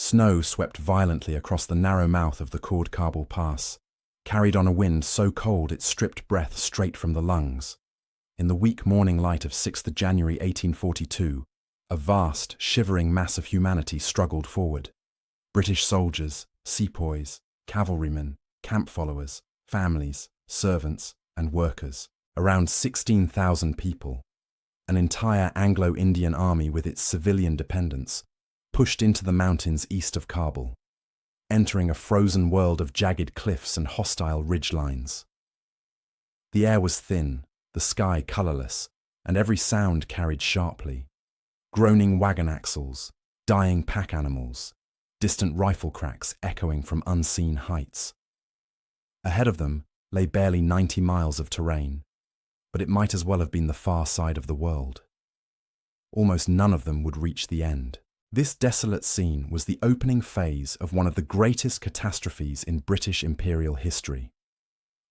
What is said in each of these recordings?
Snow swept violently across the narrow mouth of the Kabul Pass, carried on a wind so cold it stripped breath straight from the lungs. In the weak morning light of 6th January 1842, a vast, shivering mass of humanity struggled forward. British soldiers, sepoys, cavalrymen, camp followers, families, servants, and workers. Around 16,000 people, an entire Anglo-Indian army with its civilian dependents, pushed into the mountains east of Kabul, entering a frozen world of jagged cliffs and hostile ridgelines. The air was thin, the sky colourless, and every sound carried sharply. Groaning wagon axles, dying pack animals, distant rifle cracks echoing from unseen heights. Ahead of them lay barely 90 miles of terrain, but it might as well have been the far side of the world. Almost none of them would reach the end. This desolate scene was the opening phase of one of the greatest catastrophes in British imperial history,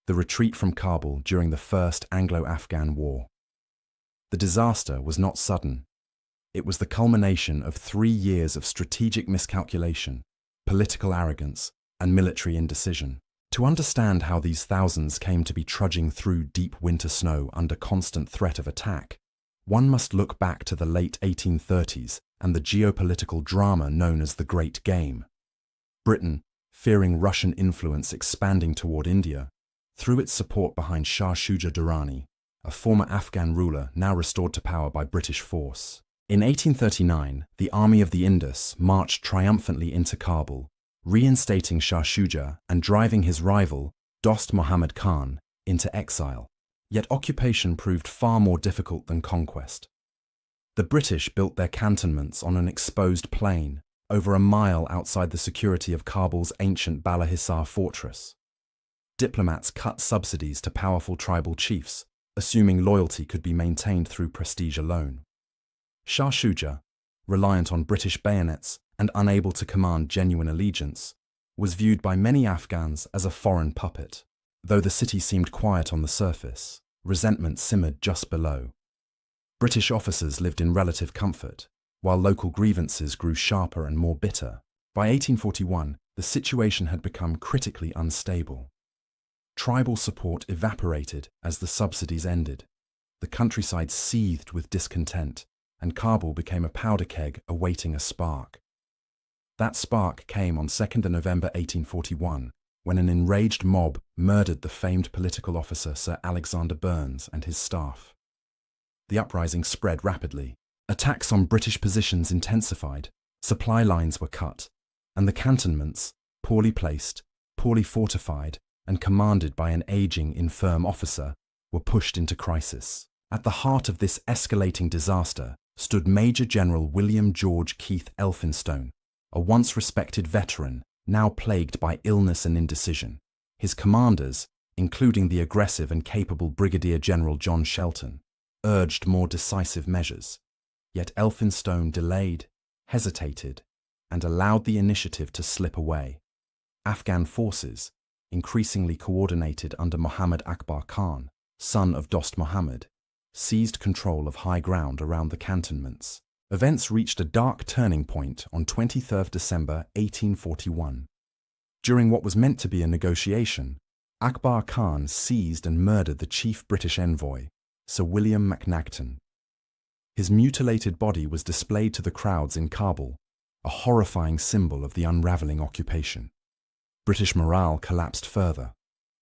the retreat from Kabul during the First Anglo-Afghan War. The disaster was not sudden. It was the culmination of 3 years of strategic miscalculation, political arrogance, and military indecision. To understand how these thousands came to be trudging through deep winter snow under constant threat of attack, one must look back to the late 1830s and the geopolitical drama known as the Great Game. Britain, fearing Russian influence expanding toward India, threw its support behind Shah Shuja Durrani, a former Afghan ruler now restored to power by British force. In 1839, the Army of the Indus marched triumphantly into Kabul, reinstating Shah Shuja and driving his rival, Dost Muhammad Khan, into exile. Yet occupation proved far more difficult than conquest. The British built their cantonments on an exposed plain, over a mile outside the security of Kabul's ancient Bala Hissar fortress. Diplomats cut subsidies to powerful tribal chiefs, assuming loyalty could be maintained through prestige alone. Shah Shuja, reliant on British bayonets and unable to command genuine allegiance, was viewed by many Afghans as a foreign puppet. Though the city seemed quiet on the surface, resentment simmered just below. British officers lived in relative comfort, while local grievances grew sharper and more bitter. By 1841, the situation had become critically unstable. Tribal support evaporated as the subsidies ended. The countryside seethed with discontent, and Kabul became a powder keg awaiting a spark. That spark came on 2nd November 1841, when an enraged mob murdered the famed political officer Sir Alexander Burnes and his staff. The uprising spread rapidly. Attacks on British positions intensified, supply lines were cut, and the cantonments, poorly placed, poorly fortified, and commanded by an aging, infirm officer, were pushed into crisis. At the heart of this escalating disaster stood Major General William George Keith Elphinstone, a once respected veteran, now plagued by illness and indecision. His commanders, including the aggressive and capable Brigadier General John Shelton, urged more decisive measures. Yet Elphinstone delayed, hesitated, and allowed the initiative to slip away. Afghan forces, increasingly coordinated under Muhammad Akbar Khan, son of Dost Muhammad, seized control of high ground around the cantonments. Events reached a dark turning point on 23 December 1841. During what was meant to be a negotiation, Akbar Khan seized and murdered the chief British envoy, Sir William McNagton. His mutilated body was displayed to the crowds in Kabul, a horrifying symbol of the unravelling occupation. British morale collapsed further.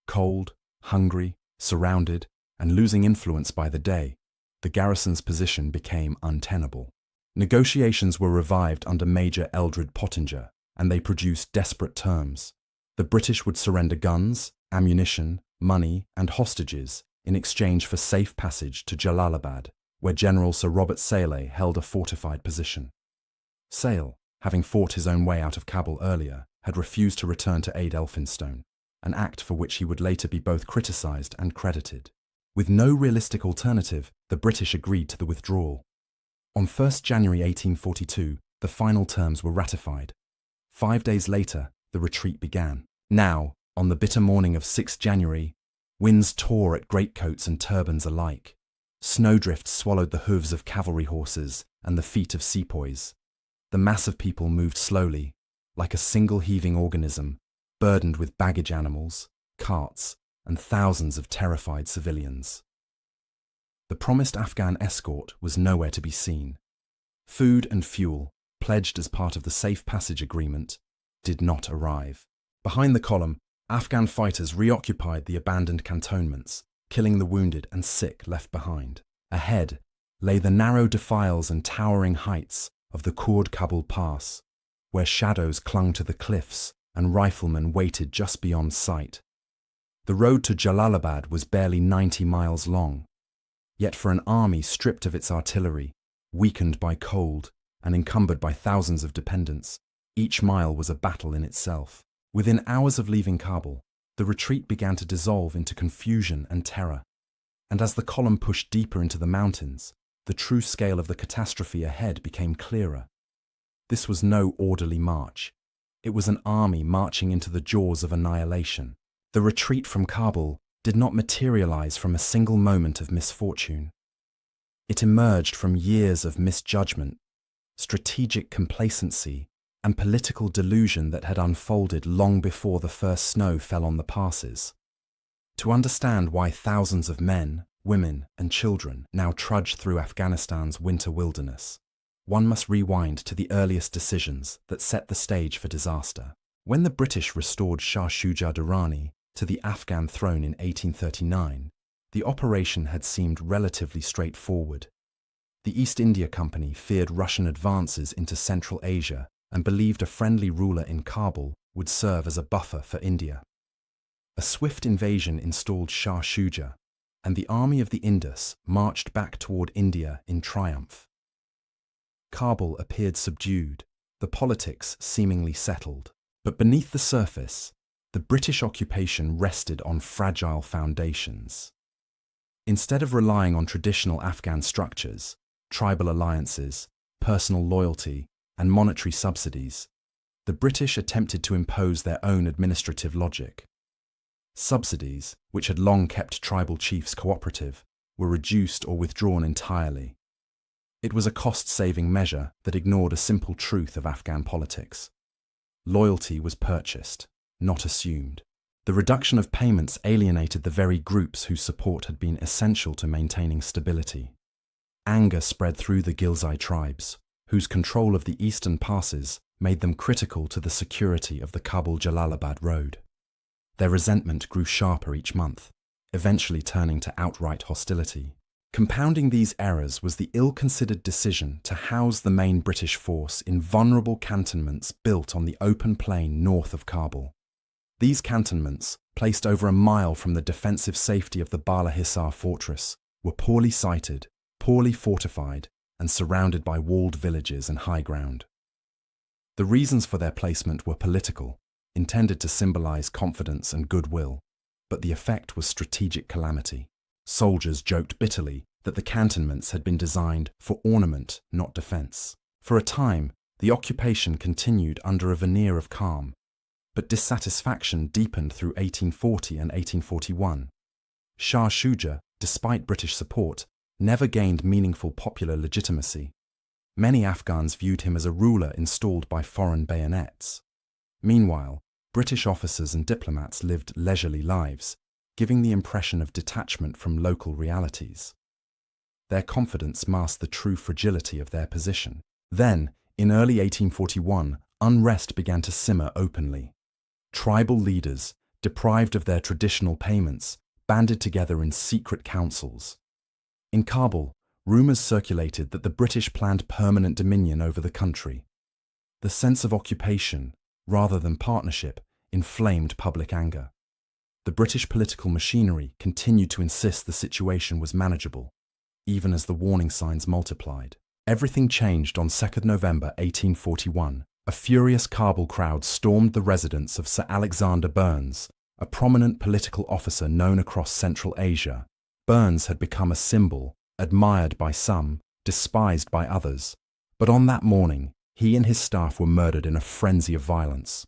Cold, hungry, surrounded, and losing influence by the day, the garrison's position became untenable. Negotiations were revived under Major Eldred Pottinger, and they produced desperate terms. The British would surrender guns, ammunition, money, and hostages in exchange for safe passage to Jalalabad, where General Sir Robert Sale held a fortified position. Sale, having fought his own way out of Kabul earlier, had refused to return to aid Elphinstone, an act for which he would later be both criticised and credited. With no realistic alternative, the British agreed to the withdrawal. On 1 January 1842, the final terms were ratified. 5 days later, the retreat began. Now, on the bitter morning of 6 January, winds tore at greatcoats and turbans alike. Snowdrifts swallowed the hooves of cavalry horses and the feet of sepoys. The mass of people moved slowly, like a single heaving organism, burdened with baggage animals, carts, and thousands of terrified civilians. The promised Afghan escort was nowhere to be seen. Food and fuel, pledged as part of the Safe Passage Agreement, did not arrive. Behind the column, Afghan fighters reoccupied the abandoned cantonments, killing the wounded and sick left behind. Ahead lay the narrow defiles and towering heights of the Kabul Pass, where shadows clung to the cliffs and riflemen waited just beyond sight. The road to Jalalabad was barely 90 miles long, yet for an army stripped of its artillery, weakened by cold, and encumbered by thousands of dependents, each mile was a battle in itself. Within hours of leaving Kabul, the retreat began to dissolve into confusion and terror, and as the column pushed deeper into the mountains, the true scale of the catastrophe ahead became clearer. This was no orderly march. It was an army marching into the jaws of annihilation. The retreat from Kabul did not materialize from a single moment of misfortune. It emerged from years of misjudgment, strategic complacency, and political delusion that had unfolded long before the first snow fell on the passes. To understand why thousands of men, women, and children now trudge through Afghanistan's winter wilderness, one must rewind to the earliest decisions that set the stage for disaster. When the British restored Shah Shuja Durrani to the Afghan throne in 1839, the operation had seemed relatively straightforward. The East India Company feared Russian advances into Central Asia and believed a friendly ruler in Kabul would serve as a buffer for India. A swift invasion installed Shah Shuja, and the army of the Indus marched back toward India in triumph. Kabul appeared subdued, the politics seemingly settled. But beneath the surface, the British occupation rested on fragile foundations. Instead of relying on traditional Afghan structures, tribal alliances, personal loyalty, and monetary subsidies, the British attempted to impose their own administrative logic. Subsidies, which had long kept tribal chiefs cooperative, were reduced or withdrawn entirely. It was a cost-saving measure that ignored a simple truth of Afghan politics. Loyalty was purchased, not assumed. The reduction of payments alienated the very groups whose support had been essential to maintaining stability. Anger spread through the Ghilzai tribes, whose control of the eastern passes made them critical to the security of the Kabul-Jalalabad road. Their resentment grew sharper each month, eventually turning to outright hostility. Compounding these errors was the ill-considered decision to house the main British force in vulnerable cantonments built on the open plain north of Kabul. These cantonments, placed over a mile from the defensive safety of the Bala Hissar fortress, were poorly sited, poorly fortified, and surrounded by walled villages and high ground. The reasons for their placement were political, intended to symbolize confidence and goodwill, but the effect was strategic calamity. Soldiers joked bitterly that the cantonments had been designed for ornament, not defense. For a time, the occupation continued under a veneer of calm, but dissatisfaction deepened through 1840 and 1841. Shah Shuja, despite British support, never gained meaningful popular legitimacy. Many Afghans viewed him as a ruler installed by foreign bayonets. Meanwhile, British officers and diplomats lived leisurely lives, giving the impression of detachment from local realities. Their confidence masked the true fragility of their position. Then, in early 1841, unrest began to simmer openly. Tribal leaders, deprived of their traditional payments, banded together in secret councils. In Kabul, rumors circulated that the British planned permanent dominion over the country. The sense of occupation, rather than partnership, inflamed public anger. The British political machinery continued to insist the situation was manageable, even as the warning signs multiplied. Everything changed on 2nd November 1841. A furious Kabul crowd stormed the residence of Sir Alexander Burnes, a prominent political officer known across Central Asia. Burnes had become a symbol, admired by some, despised by others. But on that morning, he and his staff were murdered in a frenzy of violence.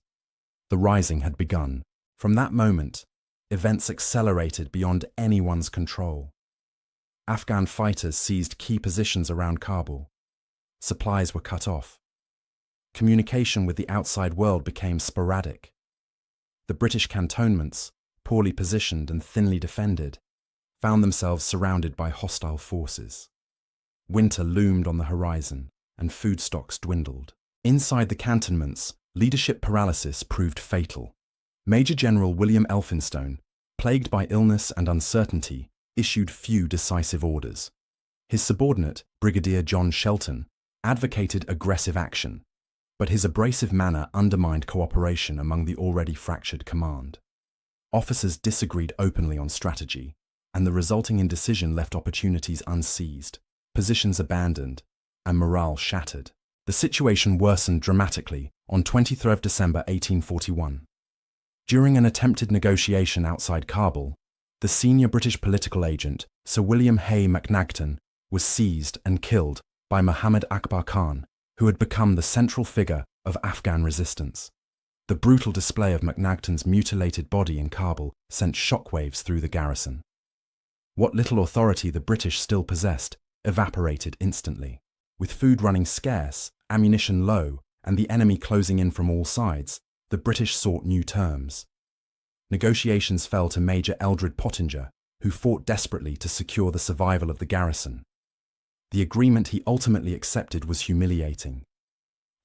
The rising had begun. From that moment, events accelerated beyond anyone's control. Afghan fighters seized key positions around Kabul. Supplies were cut off. Communication with the outside world became sporadic. The British cantonments, poorly positioned and thinly defended, found themselves surrounded by hostile forces. Winter loomed on the horizon, and food stocks dwindled. Inside the cantonments, leadership paralysis proved fatal. Major General William Elphinstone, plagued by illness and uncertainty, issued few decisive orders. His subordinate, Brigadier John Shelton, advocated aggressive action, but his abrasive manner undermined cooperation among the already fractured command. Officers disagreed openly on strategy, and the resulting indecision left opportunities unseized, positions abandoned, and morale shattered. The situation worsened dramatically on 23 December 1841. During an attempted negotiation outside Kabul, the senior British political agent, Sir William Hay MacNagtan, was seized and killed by Muhammad Akbar Khan, who had become the central figure of Afghan resistance. The brutal display of MacNagtan's mutilated body in Kabul sent shockwaves through the garrison. What little authority the British still possessed evaporated instantly. With food running scarce, ammunition low, and the enemy closing in from all sides, the British sought new terms. Negotiations fell to Major Eldred Pottinger, who fought desperately to secure the survival of the garrison. The agreement he ultimately accepted was humiliating.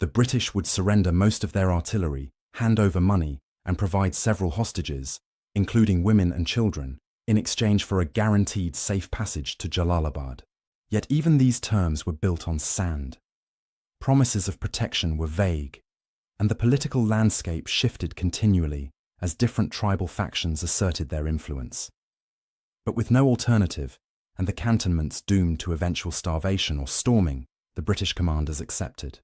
The British would surrender most of their artillery, hand over money, and provide several hostages, including women and children, in exchange for a guaranteed safe passage to Jalalabad. Yet even these terms were built on sand. Promises of protection were vague, and the political landscape shifted continually as different tribal factions asserted their influence. But with no alternative, and the cantonments doomed to eventual starvation or storming, the British commanders accepted.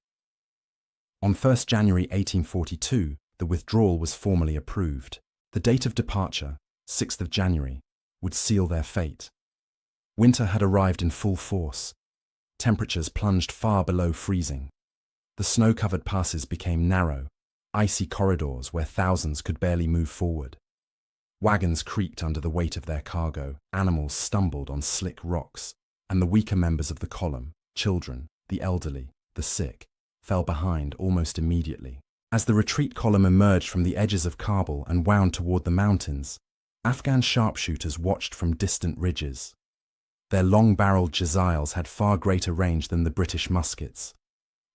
On 1 January 1842, the withdrawal was formally approved. The date of departure, 6th of January, would seal their fate. Winter had arrived in full force. Temperatures plunged far below freezing. The snow-covered passes became narrow, icy corridors where thousands could barely move forward. Wagons creaked under the weight of their cargo, animals stumbled on slick rocks, and the weaker members of the column, children, the elderly, the sick, fell behind almost immediately. As the retreat column emerged from the edges of Kabul and wound toward the mountains, Afghan sharpshooters watched from distant ridges. Their long-barreled Jaziles had far greater range than the British muskets.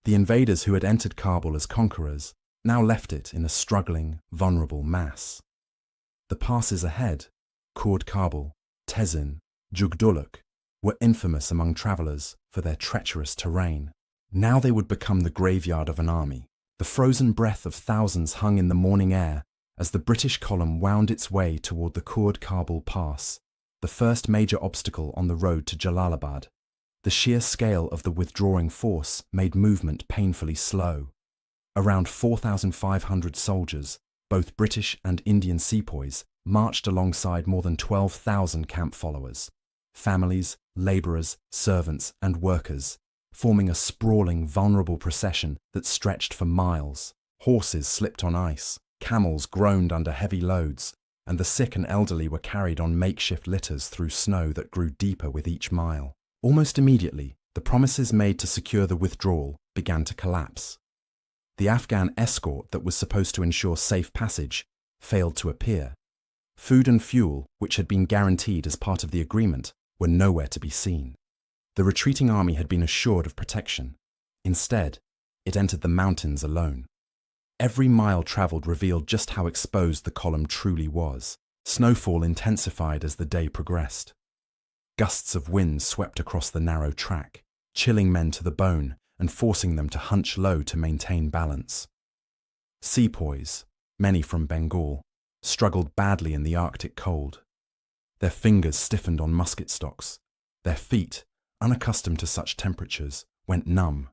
The invaders who had entered Kabul as conquerors now left it in a struggling, vulnerable mass. The passes ahead, Khoord Kabul, Tezin, Jugduluk, were infamous among travellers for their treacherous terrain. Now they would become the graveyard of an army. The frozen breath of thousands hung in the morning air as the British column wound its way toward the Khoord Kabul Pass, the first major obstacle on the road to Jalalabad. The sheer scale of the withdrawing force made movement painfully slow. Around 4,500 soldiers, both British and Indian sepoys, marched alongside more than 12,000 camp followers, families, labourers, servants and workers, forming a sprawling, vulnerable procession that stretched for miles. Horses slipped on ice, camels groaned under heavy loads, and the sick and elderly were carried on makeshift litters through snow that grew deeper with each mile. Almost immediately, the promises made to secure the withdrawal began to collapse. The Afghan escort that was supposed to ensure safe passage failed to appear. Food and fuel, which had been guaranteed as part of the agreement, were nowhere to be seen. The retreating army had been assured of protection. Instead, it entered the mountains alone. Every mile travelled revealed just how exposed the column truly was. Snowfall intensified as the day progressed. Gusts of wind swept across the narrow track, chilling men to the bone and forcing them to hunch low to maintain balance. Sepoys, many from Bengal, struggled badly in the Arctic cold. Their fingers stiffened on musket stocks. Their feet, unaccustomed to such temperatures, went numb.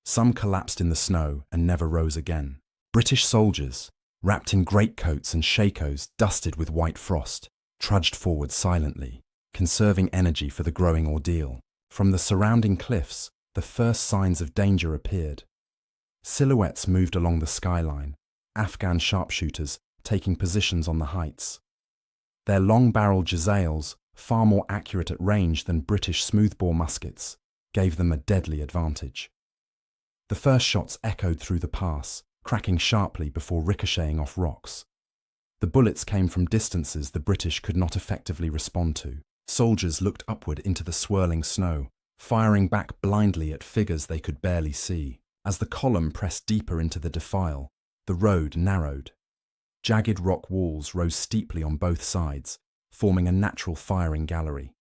Some collapsed in the snow and never rose again. British soldiers, wrapped in greatcoats and shakos dusted with white frost, trudged forward silently, conserving energy for the growing ordeal. From the surrounding cliffs, the first signs of danger appeared. Silhouettes moved along the skyline, Afghan sharpshooters taking positions on the heights. Their long-barreled Jaziles, far more accurate at range than British smoothbore muskets, gave them a deadly advantage. The first shots echoed through the pass, cracking sharply before ricocheting off rocks. The bullets came from distances the British could not effectively respond to. Soldiers looked upward into the swirling snow, firing back blindly at figures they could barely see. As the column pressed deeper into the defile, the road narrowed. Jagged rock walls rose steeply on both sides, forming a natural firing gallery.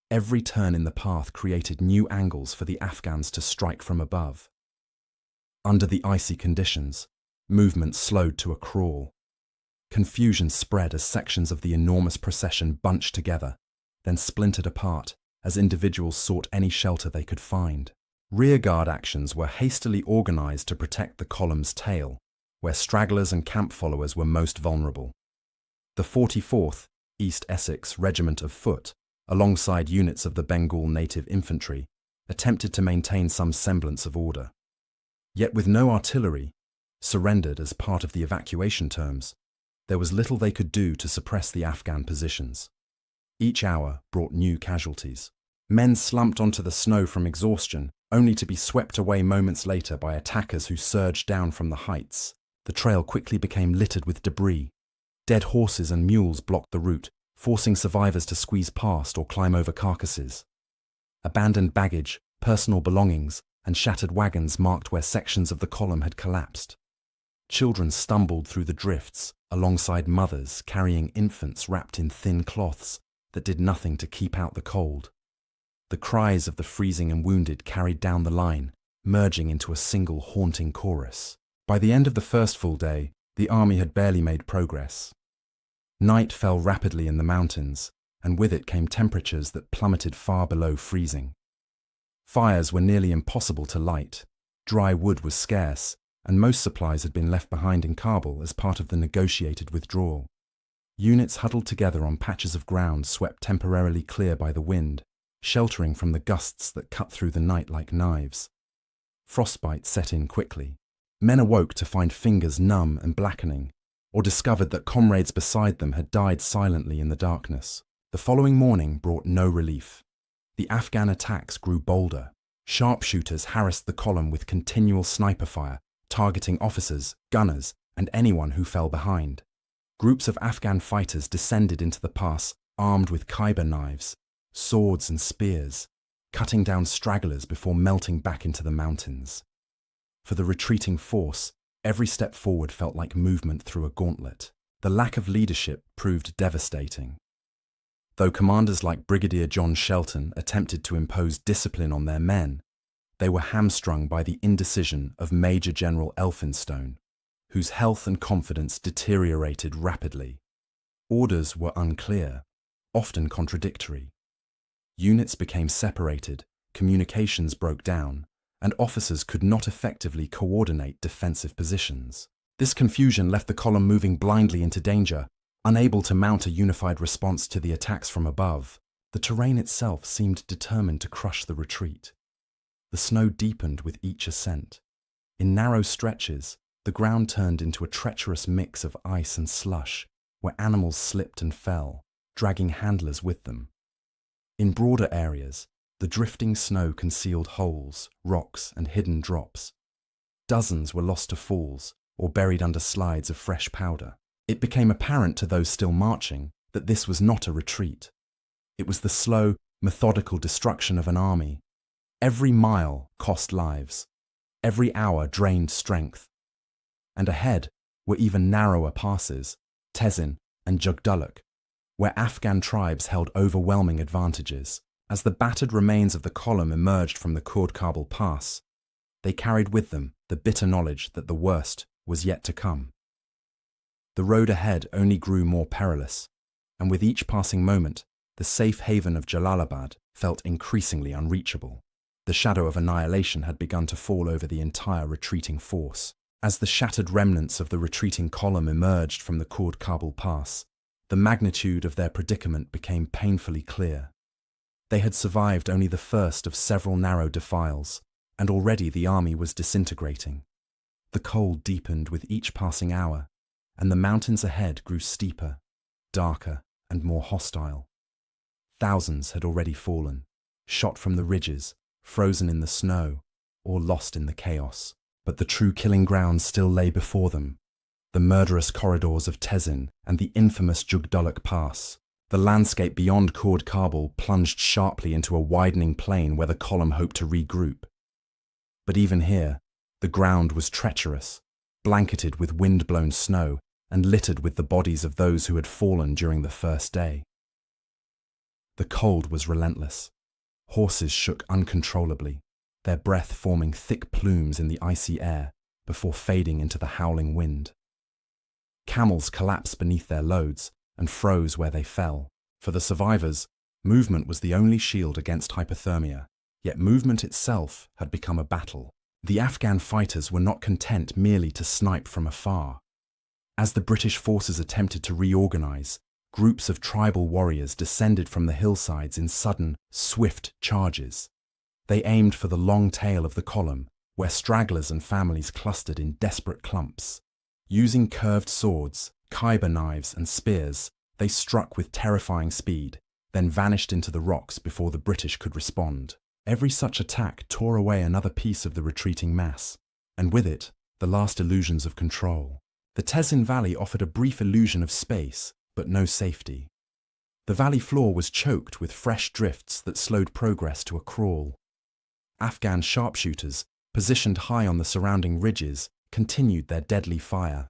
Every turn in the path created new angles for the Afghans to strike from above. Under the icy conditions, movement slowed to a crawl. Confusion spread as sections of the enormous procession bunched together, then splintered apart as individuals sought any shelter they could find. Rearguard actions were hastily organized to protect the column's tail, where stragglers and camp followers were most vulnerable. The 44th East Essex Regiment of Foot, alongside units of the Bengal Native Infantry, attempted to maintain some semblance of order. Yet with no artillery, surrendered as part of the evacuation terms, there was little they could do to suppress the Afghan positions. Each hour brought new casualties. Men slumped onto the snow from exhaustion, only to be swept away moments later by attackers who surged down from the heights. The trail quickly became littered with debris. Dead horses and mules blocked the route, forcing survivors to squeeze past or climb over carcasses. Abandoned baggage, personal belongings, and shattered wagons marked where sections of the column had collapsed. Children stumbled through the drifts, alongside mothers carrying infants wrapped in thin cloths that did nothing to keep out the cold. The cries of the freezing and wounded carried down the line, merging into a single haunting chorus. By the end of the first full day, the army had barely made progress. Night fell rapidly in the mountains, and with it came temperatures that plummeted far below freezing. Fires were nearly impossible to light, dry wood was scarce, and most supplies had been left behind in Kabul as part of the negotiated withdrawal. Units huddled together on patches of ground swept temporarily clear by the wind, sheltering from the gusts that cut through the night like knives. Frostbite set in quickly. Men awoke to find fingers numb and blackening, or discovered that comrades beside them had died silently in the darkness. The following morning brought no relief. The Afghan attacks grew bolder. Sharpshooters harassed the column with continual sniper fire, targeting officers, gunners, and anyone who fell behind. Groups of Afghan fighters descended into the pass armed with Khyber knives, swords and spears, cutting down stragglers before melting back into the mountains. For the retreating force, every step forward felt like movement through a gauntlet. The lack of leadership proved devastating. Though commanders like Brigadier John Shelton attempted to impose discipline on their men, they were hamstrung by the indecision of Major General Elphinstone, whose health and confidence deteriorated rapidly. Orders were unclear, often contradictory. Units became separated, communications broke down, and officers could not effectively coordinate defensive positions. This confusion left the column moving blindly into danger, unable to mount a unified response to the attacks from above. The terrain itself seemed determined to crush the retreat. The snow deepened with each ascent. In narrow stretches, the ground turned into a treacherous mix of ice and slush, where animals slipped and fell, dragging handlers with them. In broader areas, the drifting snow concealed holes, rocks, and hidden drops. Dozens were lost to falls or buried under slides of fresh powder. It became apparent to those still marching that this was not a retreat. It was the slow, methodical destruction of an army. Every mile cost lives. Every hour drained strength. And ahead were even narrower passes, Tezin and Jugdulluk, where Afghan tribes held overwhelming advantages. As the battered remains of the column emerged from the Kabul Pass, they carried with them the bitter knowledge that the worst was yet to come. The road ahead only grew more perilous, and with each passing moment, the safe haven of Jalalabad felt increasingly unreachable. The shadow of annihilation had begun to fall over the entire retreating force. As the shattered remnants of the retreating column emerged from the Kabul Pass, the magnitude of their predicament became painfully clear. They had survived only the first of several narrow defiles, and already the army was disintegrating. The cold deepened with each passing hour, and the mountains ahead grew steeper, darker, and more hostile. Thousands had already fallen, shot from the ridges, frozen in the snow, or lost in the chaos. But the true killing grounds still lay before them: the murderous corridors of Tezin and the infamous Jugdulluk Pass. The landscape beyond Khord Kabul plunged sharply into a widening plain where the column hoped to regroup. But even here, the ground was treacherous, blanketed with wind-blown snow and littered with the bodies of those who had fallen during the first day. The cold was relentless. Horses shook uncontrollably, their breath forming thick plumes in the icy air before fading into the howling wind. Camels collapsed beneath their loads and froze where they fell. For the survivors, movement was the only shield against hypothermia, yet movement itself had become a battle. The Afghan fighters were not content merely to snipe from afar. As the British forces attempted to reorganize, groups of tribal warriors descended from the hillsides in sudden, swift charges. They aimed for the long tail of the column, where stragglers and families clustered in desperate clumps. Using curved swords, Khyber knives and spears, they struck with terrifying speed, then vanished into the rocks before the British could respond. Every such attack tore away another piece of the retreating mass, and with it, the last illusions of control. The Tezin Valley offered a brief illusion of space, but no safety. The valley floor was choked with fresh drifts that slowed progress to a crawl. Afghan sharpshooters, positioned high on the surrounding ridges, continued their deadly fire.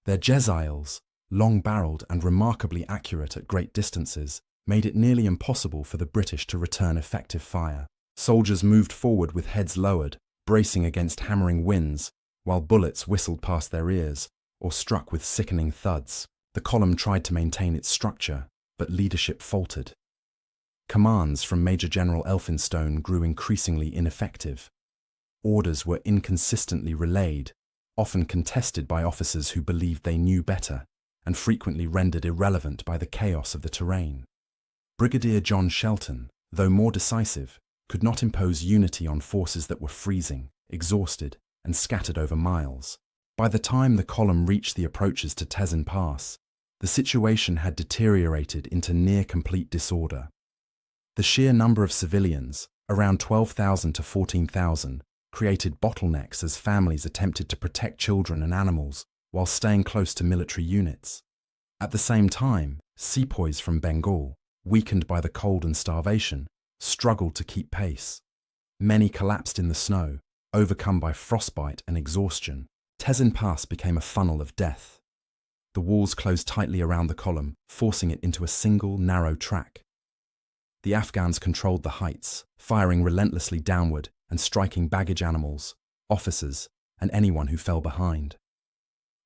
Their Jezails, long-barreled and remarkably accurate at great distances, made it nearly impossible for the British to return effective fire. Soldiers moved forward with heads lowered, bracing against hammering winds, while bullets whistled past their ears or struck with sickening thuds. The column tried to maintain its structure, but leadership faltered. Commands from Major General Elphinstone grew increasingly ineffective. Orders were inconsistently relayed, often contested by officers who believed they knew better, and frequently rendered irrelevant by the chaos of the terrain. Brigadier John Shelton, though more decisive, could not impose unity on forces that were freezing, exhausted, and scattered over miles. By the time the column reached the approaches to Tezin Pass, the situation had deteriorated into near-complete disorder. The sheer number of civilians, around 12,000 to 14,000, created bottlenecks as families attempted to protect children and animals while staying close to military units. At the same time, sepoys from Bengal, weakened by the cold and starvation, struggled to keep pace. Many collapsed in the snow, overcome by frostbite and exhaustion. Tezin Pass became a funnel of death. The walls closed tightly around the column, forcing it into a single, narrow track. The Afghans controlled the heights, firing relentlessly downward and striking baggage animals, officers, and anyone who fell behind.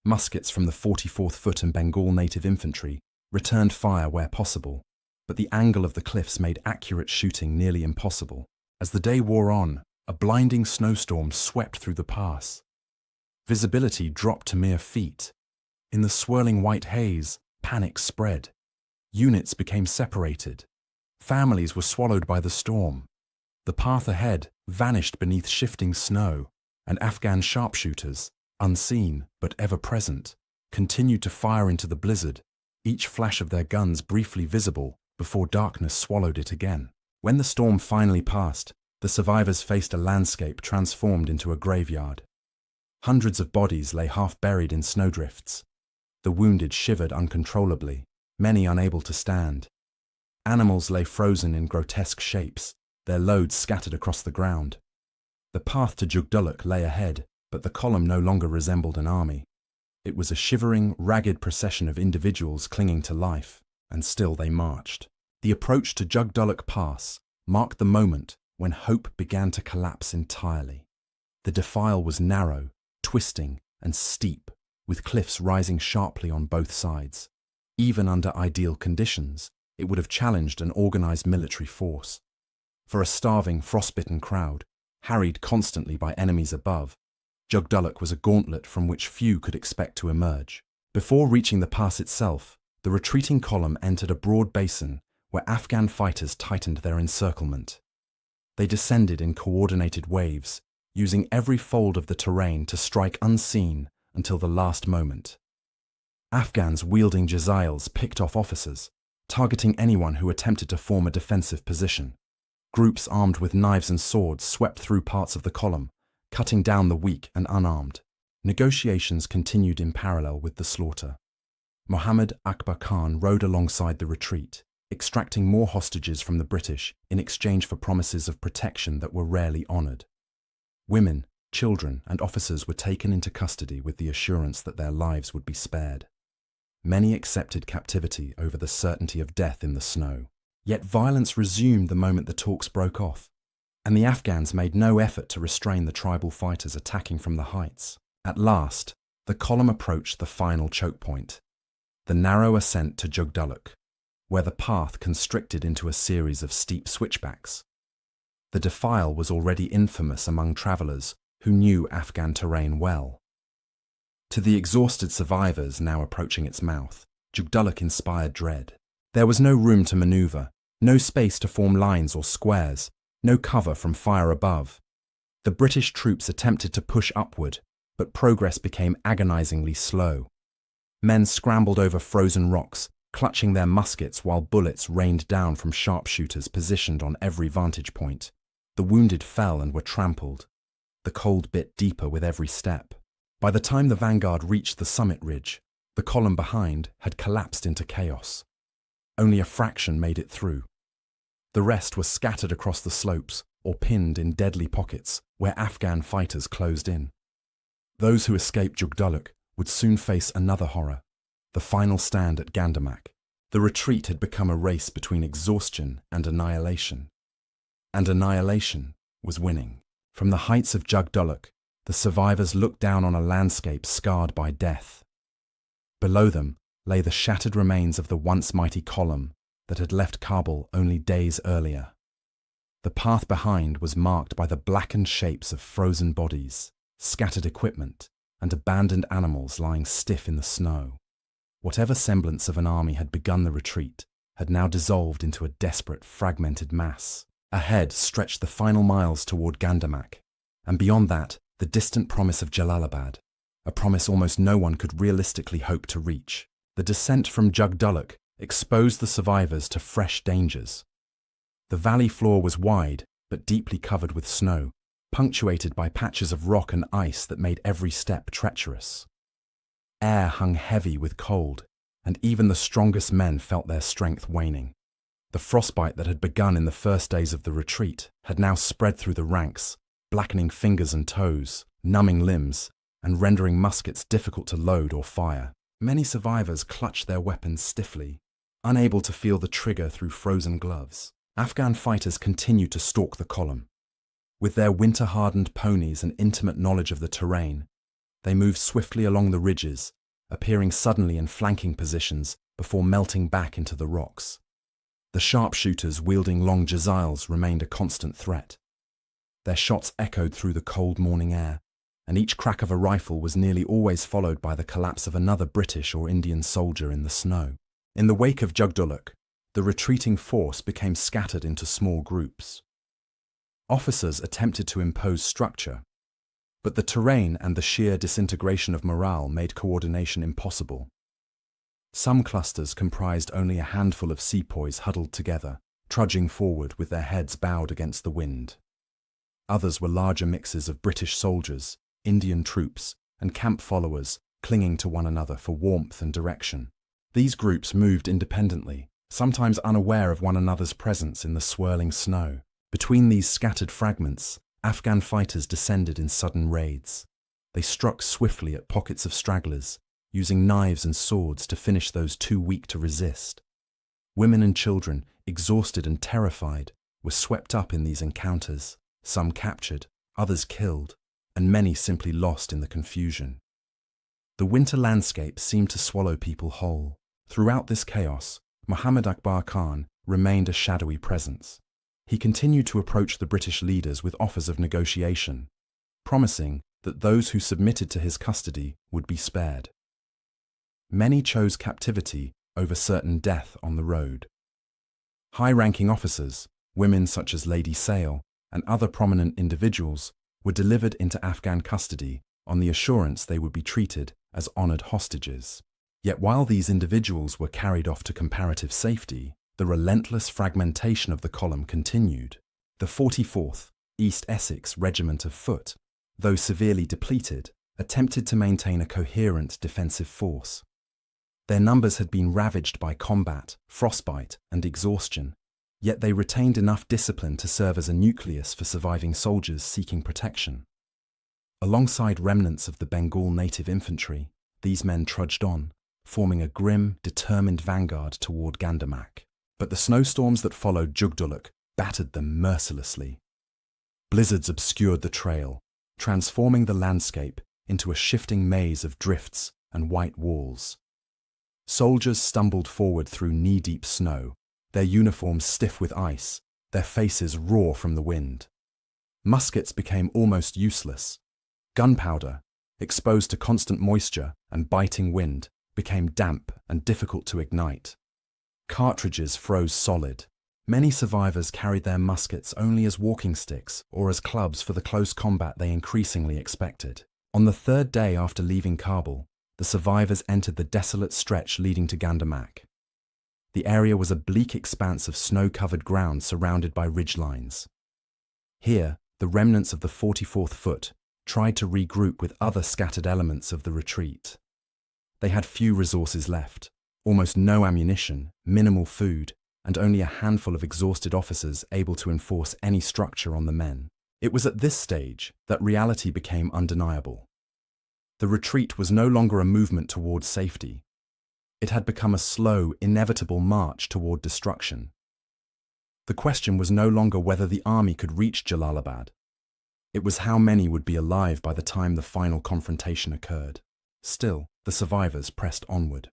Muskets from the 44th Foot and Bengal Native Infantry returned fire where possible, but the angle of the cliffs made accurate shooting nearly impossible. As the day wore on, a blinding snowstorm swept through the pass. Visibility dropped to mere feet. In the swirling white haze, panic spread. Units became separated. Families were swallowed by the storm. The path ahead vanished beneath shifting snow, and Afghan sharpshooters, unseen but ever present, continued to fire into the blizzard, each flash of their guns briefly visible before darkness swallowed it again. When the storm finally passed, the survivors faced a landscape transformed into a graveyard. Hundreds of bodies lay half buried in snowdrifts. The wounded shivered uncontrollably, many unable to stand. Animals lay frozen in grotesque shapes, their loads scattered across the ground. The path to Jugdulluk lay ahead, but the column no longer resembled an army. It was a shivering, ragged procession of individuals clinging to life, and still they marched. The approach to Jugdulluk Pass marked the moment when hope began to collapse entirely. The defile was narrow, twisting, and steep, with cliffs rising sharply on both sides. Even under ideal conditions, it would have challenged an organized military force. For a starving, frostbitten crowd, harried constantly by enemies above, Jugdulluk was a gauntlet from which few could expect to emerge. Before reaching the pass itself, the retreating column entered a broad basin where Afghan fighters tightened their encirclement. They descended in coordinated waves, using every fold of the terrain to strike unseen until the last moment. Afghans wielding Jezails picked off officers, targeting anyone who attempted to form a defensive position. Groups armed with knives and swords swept through parts of the column, cutting down the weak and unarmed. Negotiations continued in parallel with the slaughter. Muhammad Akbar Khan rode alongside the retreat, extracting more hostages from the British in exchange for promises of protection that were rarely honoured. Women, children, and officers were taken into custody with the assurance that their lives would be spared. Many accepted captivity over the certainty of death in the snow. Yet violence resumed the moment the talks broke off, and the Afghans made no effort to restrain the tribal fighters attacking from the heights. At last, the column approached the final choke point, the narrow ascent to Jugdulluk, where the path constricted into a series of steep switchbacks. The defile was already infamous among travellers who knew Afghan terrain well. To the exhausted survivors now approaching its mouth, Jugdulluk inspired dread. There was no room to manoeuvre, no space to form lines or squares, no cover from fire above. The British troops attempted to push upward, but progress became agonizingly slow. Men scrambled over frozen rocks, clutching their muskets while bullets rained down from sharpshooters positioned on every vantage point. The wounded fell and were trampled. The cold bit deeper with every step. By the time the vanguard reached the summit ridge, the column behind had collapsed into chaos. Only a fraction made it through. The rest were scattered across the slopes or pinned in deadly pockets where Afghan fighters closed in. Those who escaped Jugdulluk would soon face another horror, the final stand at Gandamak. The retreat had become a race between exhaustion and annihilation. And annihilation was winning. From the heights of Jugdulluk, the survivors looked down on a landscape scarred by death. Below them lay the shattered remains of the once mighty column that had left Kabul only days earlier. The path behind was marked by the blackened shapes of frozen bodies, scattered equipment, and abandoned animals lying stiff in the snow. Whatever semblance of an army had begun the retreat had now dissolved into a desperate, fragmented mass. Ahead stretched the final miles toward Gandamak, and beyond that, the distant promise of Jalalabad, a promise almost no one could realistically hope to reach. The descent from Jugdulluk exposed the survivors to fresh dangers. The valley floor was wide, but deeply covered with snow, punctuated by patches of rock and ice that made every step treacherous. Air hung heavy with cold, and even the strongest men felt their strength waning. The frostbite that had begun in the first days of the retreat had now spread through the ranks, blackening fingers and toes, numbing limbs, and rendering muskets difficult to load or fire. Many survivors clutched their weapons stiffly, unable to feel the trigger through frozen gloves. Afghan fighters continued to stalk the column. With their winter-hardened ponies and intimate knowledge of the terrain, they moved swiftly along the ridges, appearing suddenly in flanking positions before melting back into the rocks. The sharpshooters wielding long jaziles remained a constant threat. Their shots echoed through the cold morning air, and each crack of a rifle was nearly always followed by the collapse of another British or Indian soldier in the snow. In the wake of Jugdulluk, the retreating force became scattered into small groups. Officers attempted to impose structure, but the terrain and the sheer disintegration of morale made coordination impossible. Some clusters comprised only a handful of sepoys huddled together, trudging forward with their heads bowed against the wind. Others were larger mixes of British soldiers, Indian troops, and camp followers clinging to one another for warmth and direction. These groups moved independently, sometimes unaware of one another's presence in the swirling snow. Between these scattered fragments, Afghan fighters descended in sudden raids. They struck swiftly at pockets of stragglers, using knives and swords to finish those too weak to resist. Women and children, exhausted and terrified, were swept up in these encounters, some captured, others killed, and many simply lost in the confusion. The winter landscape seemed to swallow people whole. Throughout this chaos, Muhammad Akbar Khan remained a shadowy presence. He continued to approach the British leaders with offers of negotiation, promising that those who submitted to his custody would be spared. Many chose captivity over certain death on the road. High-ranking officers, women such as Lady Sale, and other prominent individuals were delivered into Afghan custody on the assurance they would be treated as honoured hostages. Yet while these individuals were carried off to comparative safety, the relentless fragmentation of the column continued. The 44th East Essex Regiment of Foot, though severely depleted, attempted to maintain a coherent defensive force. Their numbers had been ravaged by combat, frostbite, and exhaustion, yet they retained enough discipline to serve as a nucleus for surviving soldiers seeking protection. Alongside remnants of the Bengal native infantry, these men trudged on, forming a grim, determined vanguard toward Gandamak. But the snowstorms that followed Jugdulluk battered them mercilessly. Blizzards obscured the trail, transforming the landscape into a shifting maze of drifts and white walls. Soldiers stumbled forward through knee-deep snow, their uniforms stiff with ice, their faces raw from the wind. Muskets became almost useless. Gunpowder, exposed to constant moisture and biting wind, became damp and difficult to ignite. Cartridges froze solid. Many survivors carried their muskets only as walking sticks or as clubs for the close combat they increasingly expected. On the third day after leaving Kabul, the survivors entered the desolate stretch leading to Gandamak. The area was a bleak expanse of snow-covered ground surrounded by ridgelines. Here, the remnants of the 44th Foot tried to regroup with other scattered elements of the retreat. They had few resources left, almost no ammunition, minimal food, and only a handful of exhausted officers able to enforce any structure on the men. It was at this stage that reality became undeniable. The retreat was no longer a movement toward safety. It had become a slow, inevitable march toward destruction. The question was no longer whether the army could reach Jalalabad. It was how many would be alive by the time the final confrontation occurred. Still, the survivors pressed onward.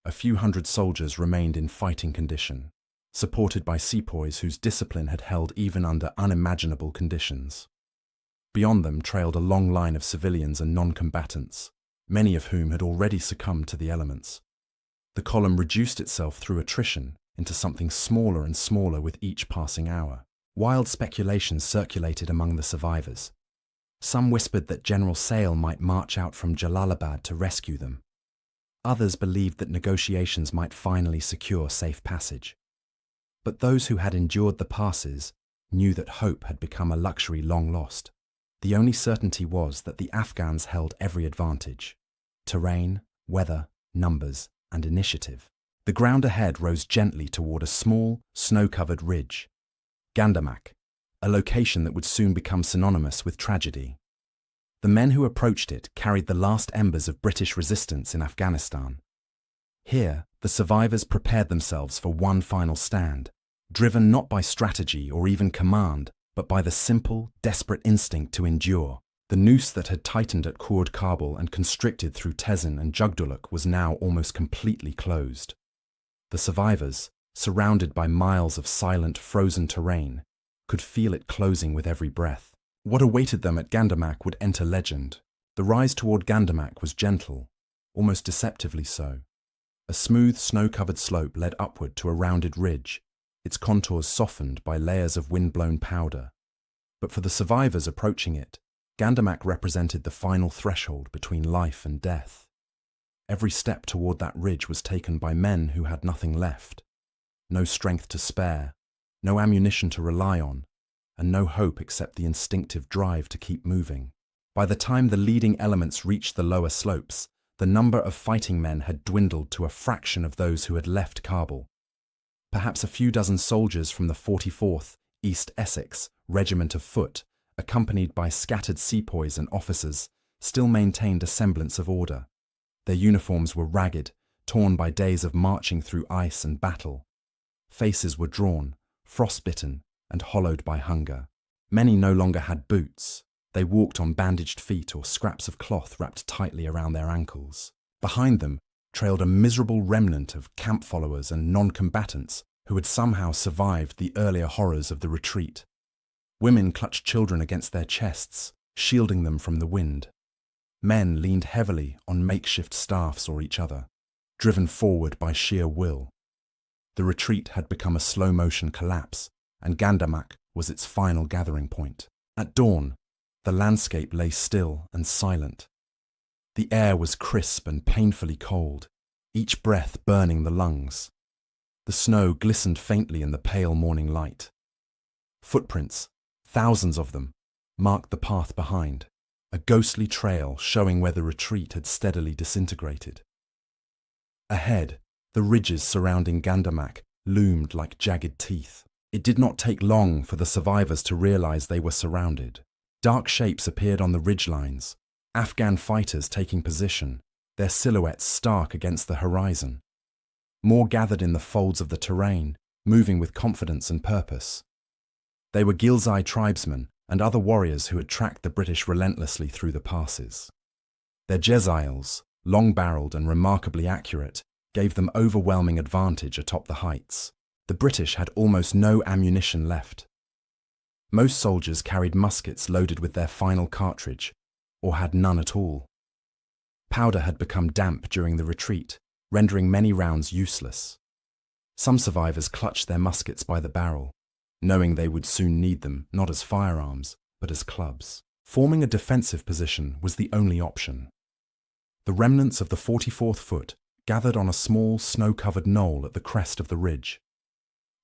A few hundred soldiers remained in fighting condition, supported by sepoys whose discipline had held even under unimaginable conditions. Beyond them trailed a long line of civilians and non-combatants, many of whom had already succumbed to the elements. The column reduced itself through attrition into something smaller and smaller with each passing hour. Wild speculations circulated among the survivors. Some whispered that General Sale might march out from Jalalabad to rescue them. Others believed that negotiations might finally secure safe passage. But those who had endured the passes knew that hope had become a luxury long lost. The only certainty was that the Afghans held every advantage: terrain, weather, numbers, and initiative. The ground ahead rose gently toward a small, snow-covered ridge. Gandamak, a location that would soon become synonymous with tragedy. The men who approached it carried the last embers of British resistance in Afghanistan. Here, the survivors prepared themselves for one final stand, driven not by strategy or even command, but by the simple, desperate instinct to endure. The noose that had tightened at Khoord Kabul and constricted through Tezin and Jugdulluk was now almost completely closed. The survivors, surrounded by miles of silent, frozen terrain, could feel it closing with every breath. What awaited them at Gandamak would enter legend. The rise toward Gandamak was gentle, almost deceptively so. A smooth, snow-covered slope led upward to a rounded ridge, its contours softened by layers of wind-blown powder. But for the survivors approaching it, Gandamak represented the final threshold between life and death. Every step toward that ridge was taken by men who had nothing left. No strength to spare, no ammunition to rely on, and no hope except the instinctive drive to keep moving. By the time the leading elements reached the lower slopes, the number of fighting men had dwindled to a fraction of those who had left Kabul. Perhaps a few dozen soldiers from the 44th East Essex Regiment of Foot, accompanied by scattered sepoys and officers, still maintained a semblance of order. Their uniforms were ragged, torn by days of marching through ice and battle. Faces were drawn, frostbitten, and hollowed by hunger. Many no longer had boots. They walked on bandaged feet or scraps of cloth wrapped tightly around their ankles. Behind them trailed a miserable remnant of camp followers and non-combatants who had somehow survived the earlier horrors of the retreat. Women clutched children against their chests, shielding them from the wind. Men leaned heavily on makeshift staffs or each other, driven forward by sheer will. The retreat had become a slow-motion collapse, and Gandamak was its final gathering point. At dawn, the landscape lay still and silent. The air was crisp and painfully cold, each breath burning the lungs. The snow glistened faintly in the pale morning light. Footprints, thousands of them, marked the path behind, a ghostly trail showing where the retreat had steadily disintegrated. Ahead, the ridges surrounding Gandamak loomed like jagged teeth. It did not take long for the survivors to realize they were surrounded. Dark shapes appeared on the ridgelines, Afghan fighters taking position, their silhouettes stark against the horizon. More gathered in the folds of the terrain, moving with confidence and purpose. They were Ghilzai tribesmen and other warriors who had tracked the British relentlessly through the passes. Their jezails, long-barreled and remarkably accurate, gave them overwhelming advantage atop the heights. The British had almost no ammunition left. Most soldiers carried muskets loaded with their final cartridge, or had none at all. Powder had become damp during the retreat, rendering many rounds useless. Some survivors clutched their muskets by the barrel, knowing they would soon need them not as firearms, but as clubs. Forming a defensive position was the only option. The remnants of the 44th Foot gathered on a small snow-covered knoll at the crest of the ridge.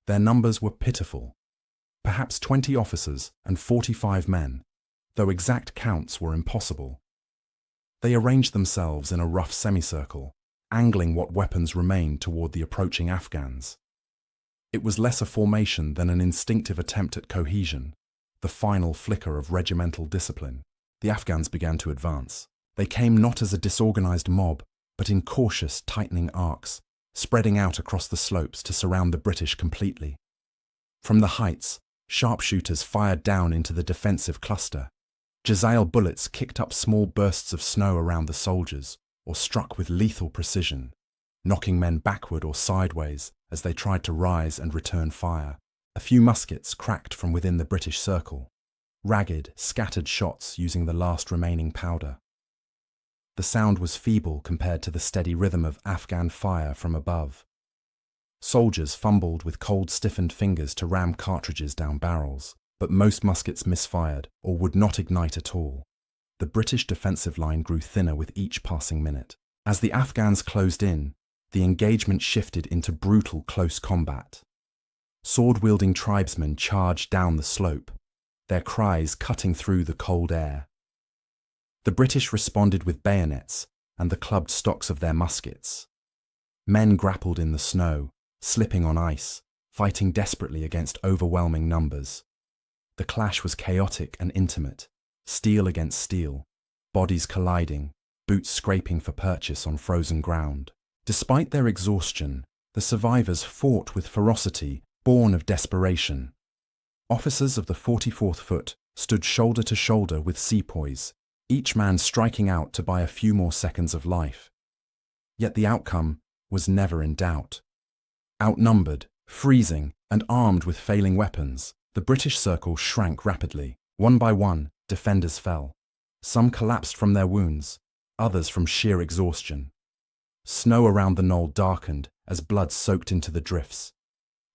Their numbers were pitiful, perhaps 20 officers and 45 men, though exact counts were impossible. They arranged themselves in a rough semicircle, angling what weapons remained toward the approaching Afghans. It was less a formation than an instinctive attempt at cohesion, the final flicker of regimental discipline. The Afghans began to advance. They came not as a disorganized mob, but in cautious, tightening arcs, spreading out across the slopes to surround the British completely. From the heights, sharpshooters fired down into the defensive cluster. Jezail bullets kicked up small bursts of snow around the soldiers, or struck with lethal precision, knocking men backward or sideways as they tried to rise and return fire. A few muskets cracked from within the British circle, ragged, scattered shots using the last remaining powder. The sound was feeble compared to the steady rhythm of Afghan fire from above. Soldiers fumbled with cold, stiffened fingers to ram cartridges down barrels, but most muskets misfired or would not ignite at all. The British defensive line grew thinner with each passing minute. As the Afghans closed in, the engagement shifted into brutal close combat. Sword-wielding tribesmen charged down the slope, their cries cutting through the cold air. The British responded with bayonets and the clubbed stocks of their muskets. Men grappled in the snow, slipping on ice, fighting desperately against overwhelming numbers. The clash was chaotic and intimate, steel against steel, bodies colliding, boots scraping for purchase on frozen ground. Despite their exhaustion, the survivors fought with ferocity born of desperation. Officers of the 44th Foot stood shoulder to shoulder with sepoys, each man striking out to buy a few more seconds of life. Yet the outcome was never in doubt. Outnumbered, freezing, and armed with failing weapons, the British circle shrank rapidly. One by one, defenders fell. Some collapsed from their wounds, others from sheer exhaustion. Snow around the knoll darkened as blood soaked into the drifts.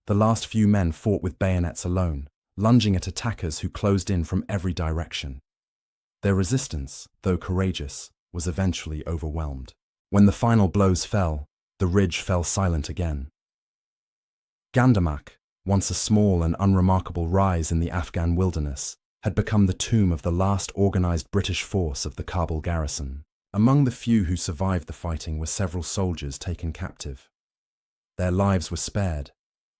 The last few men fought with bayonets alone, lunging at attackers who closed in from every direction. Their resistance, though courageous, was eventually overwhelmed. When the final blows fell, the ridge fell silent again. Gandamak, once a small and unremarkable rise in the Afghan wilderness, had become the tomb of the last organized British force of the Kabul garrison. Among the few who survived the fighting were several soldiers taken captive. Their lives were spared,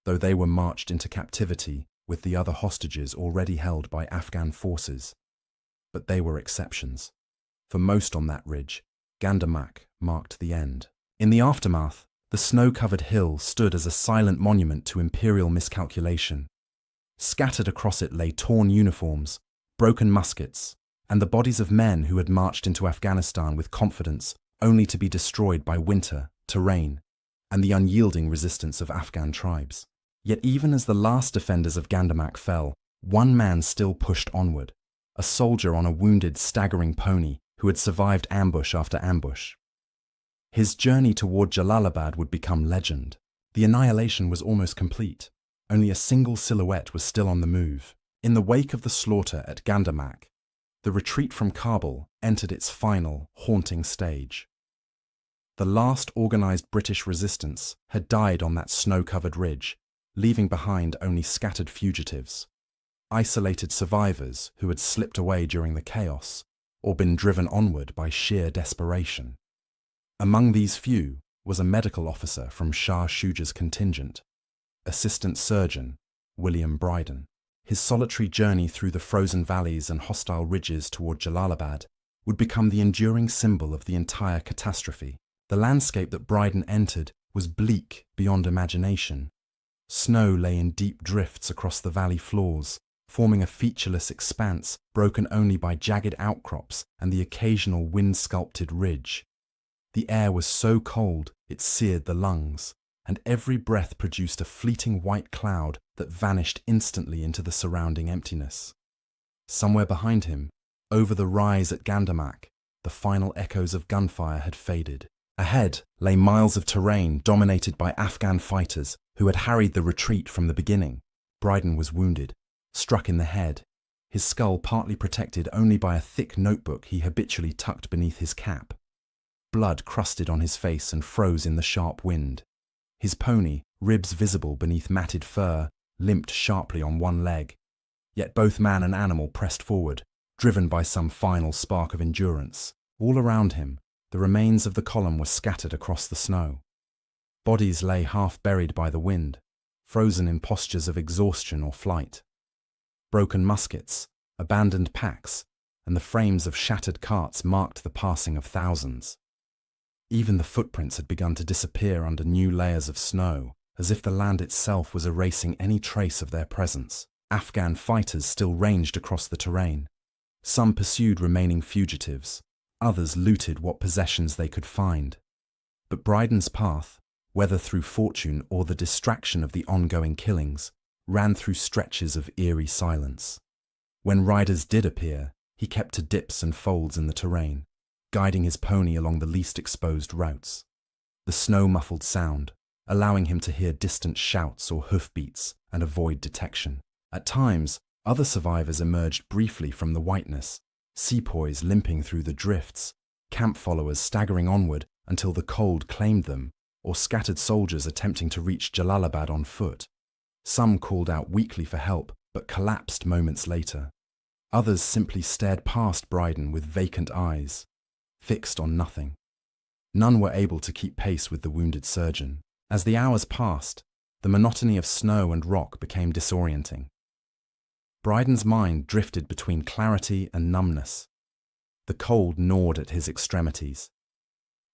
though they were marched into captivity with the other hostages already held by Afghan forces. But they were exceptions. For most on that ridge, Gandamak marked the end. In the aftermath, the snow-covered hill stood as a silent monument to imperial miscalculation. Scattered across it lay torn uniforms, broken muskets, and the bodies of men who had marched into Afghanistan with confidence only to be destroyed by winter, terrain, and the unyielding resistance of Afghan tribes. Yet even as the last defenders of Gandamak fell, one man still pushed onward, a soldier on a wounded, staggering pony who had survived ambush after ambush. His journey toward Jalalabad would become legend. The annihilation was almost complete. Only a single silhouette was still on the move. In the wake of the slaughter at Gandamak, the retreat from Kabul entered its final, haunting stage. The last organized British resistance had died on that snow-covered ridge, leaving behind only scattered fugitives. isolated survivors who had slipped away during the chaos or been driven onward by sheer desperation. Among these few was a medical officer from Shah Shuja's contingent, Assistant Surgeon William Brydon. His solitary journey through the frozen valleys and hostile ridges toward Jalalabad would become the enduring symbol of the entire catastrophe. The landscape that Brydon entered was bleak beyond imagination. Snow lay in deep drifts across the valley floors, forming a featureless expanse broken only by jagged outcrops and the occasional wind-sculpted ridge. The air was so cold it seared the lungs, and every breath produced a fleeting white cloud that vanished instantly into the surrounding emptiness. Somewhere behind him, over the rise at Gandamak, the final echoes of gunfire had faded. Ahead lay miles of terrain dominated by Afghan fighters who had harried the retreat from the beginning. Brydon was wounded, struck in the head, his skull partly protected only by a thick notebook he habitually tucked beneath his cap. Blood crusted on his face and froze in the sharp wind. His pony, ribs visible beneath matted fur, limped sharply on one leg. Yet both man and animal pressed forward, driven by some final spark of endurance. All around him, the remains of the column were scattered across the snow. Bodies lay half buried by the wind, frozen in postures of exhaustion or flight. Broken muskets, abandoned packs, and the frames of shattered carts marked the passing of thousands. Even the footprints had begun to disappear under new layers of snow, as if the land itself was erasing any trace of their presence. Afghan fighters still ranged across the terrain. Some pursued remaining fugitives, others looted what possessions they could find. But Brydon's path, whether through fortune or the distraction of the ongoing killings, ran through stretches of eerie silence. When riders did appear, he kept to dips and folds in the terrain, guiding his pony along the least exposed routes. The snow muffled sound, allowing him to hear distant shouts or hoofbeats and avoid detection. At times, other survivors emerged briefly from the whiteness, sepoys limping through the drifts, camp followers staggering onward until the cold claimed them, or scattered soldiers attempting to reach Jalalabad on foot. Some called out weakly for help, but collapsed moments later. Others simply stared past Brydon with vacant eyes, fixed on nothing. None were able to keep pace with the wounded surgeon. As the hours passed, the monotony of snow and rock became disorienting. Brydon's mind drifted between clarity and numbness. The cold gnawed at his extremities.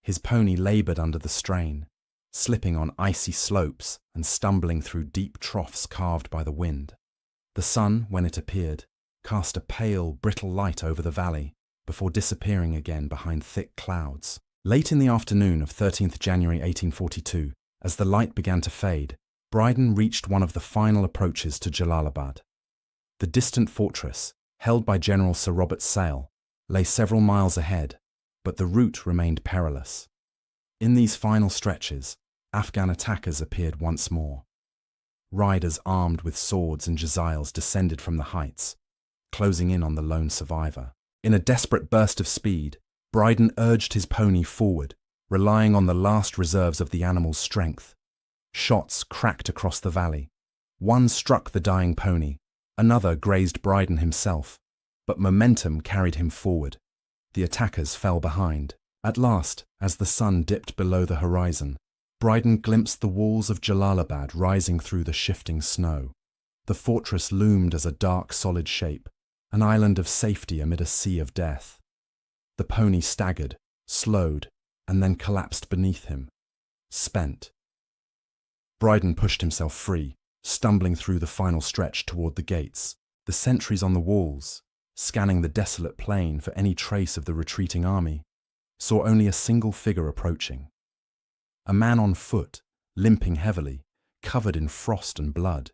His pony labored under the strain, slipping on icy slopes and stumbling through deep troughs carved by the wind. The sun, when it appeared, cast a pale, brittle light over the valley before disappearing again behind thick clouds. Late in the afternoon of 13th January 1842, as the light began to fade, Brydon reached one of the final approaches to Jalalabad. The distant fortress, held by General Sir Robert Sale, lay several miles ahead, but the route remained perilous. In these final stretches, Afghan attackers appeared once more. Riders armed with swords and jezails descended from the heights, closing in on the lone survivor. In a desperate burst of speed, Brydon urged his pony forward, relying on the last reserves of the animal's strength. Shots cracked across the valley. One struck the dying pony, another grazed Brydon himself, but momentum carried him forward. The attackers fell behind. At last, as the sun dipped below the horizon, Brydon glimpsed the walls of Jalalabad rising through the shifting snow. The fortress loomed as a dark, solid shape, an island of safety amid a sea of death. The pony staggered, slowed, and then collapsed beneath him, spent. Brydon pushed himself free, stumbling through the final stretch toward the gates. The sentries on the walls, scanning the desolate plain for any trace of the retreating army, saw only a single figure approaching. A man on foot, limping heavily, covered in frost and blood.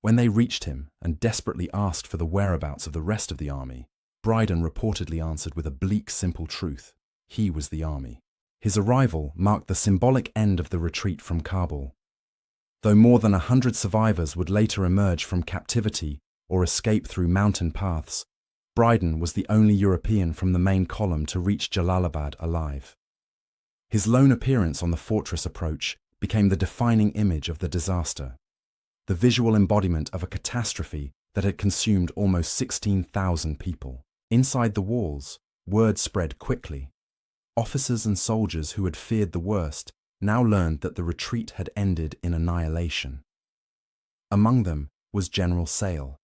When they reached him and desperately asked for the whereabouts of the rest of the army, Brydon reportedly answered with a bleak, simple truth. He was the army. His arrival marked the symbolic end of the retreat from Kabul. Though more than 100 survivors would later emerge from captivity or escape through mountain paths, Brydon was the only European from the main column to reach Jalalabad alive. His lone appearance on the fortress approach became the defining image of the disaster, the visual embodiment of a catastrophe that had consumed almost 16,000 people. Inside the walls, word spread quickly. Officers and soldiers who had feared the worst now learned that the retreat had ended in annihilation. Among them was General Sale,